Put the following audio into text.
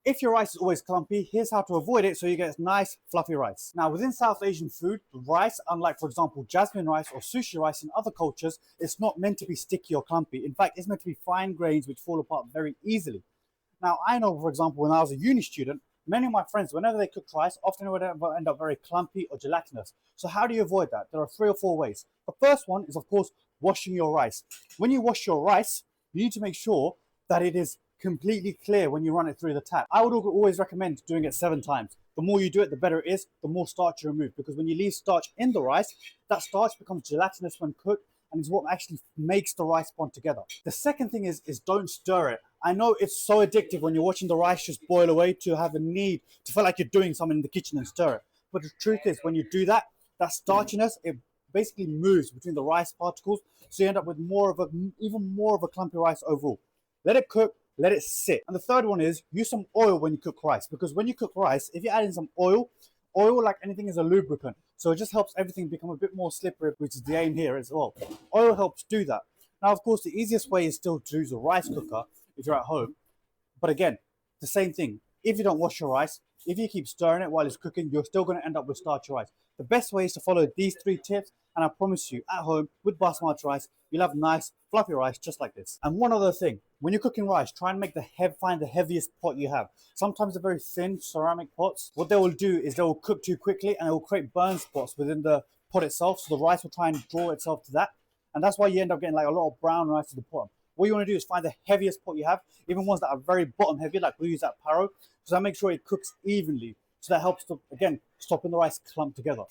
If your rice is always clumpy, here's how to avoid it so you get nice fluffy rice. Now within South Asian food, rice, unlike for example jasmine rice or sushi rice in other cultures, it's not meant to be sticky or clumpy. In fact, it's meant to be fine grains which fall apart very easily. Now I know, for example, when I was a uni student, many of my friends, whenever they cook rice, often it would end up very clumpy or gelatinous. So how do you avoid that? There are 3 or 4 ways. The first one is, of course, washing your rice. When you wash your rice, you need to make sure that it is completely clear when you run it through the tap. I would always recommend doing it 7 times. The more you do it, the better it is, the more starch you remove. Because when you leave starch in the rice, that starch becomes gelatinous when cooked and is what actually makes the rice bond together. The second thing is don't stir it. I know it's so addictive when you're watching the rice just boil away to have a need to feel like you're doing something in the kitchen and stir it. But the truth is, when you do that, that starchiness, it basically moves between the rice particles, so you end up with even more of a clumpy rice overall. Let it cook, let it sit. And the third one is use some oil when you cook rice, because when you cook rice, if you add in some oil, like anything is a lubricant. So it just helps everything become a bit more slippery, which is the aim here as well. Oil helps do that. Now, of course, the easiest way is still to use a rice cooker if you're at home. But again, the same thing. If you don't wash your rice, if you keep stirring it while it's cooking, you're still going to end up with starchy rice. The best way is to follow these 3 tips, and I promise you, at home with basmati rice, you'll have nice fluffy rice just like this. And one other thing, when you're cooking rice, try and find the heaviest pot you have. Sometimes they're very thin ceramic pots. What they will do is they will cook too quickly and it will create burn spots within the pot itself, so the rice will try and draw itself to that, and that's why you end up getting like a lot of brown rice at the bottom. What you want to do is find the heaviest pot you have, even ones that are very bottom heavy, like we use at Paro, so that makes sure it cooks evenly. So that helps to, again, stopping the rice clump together.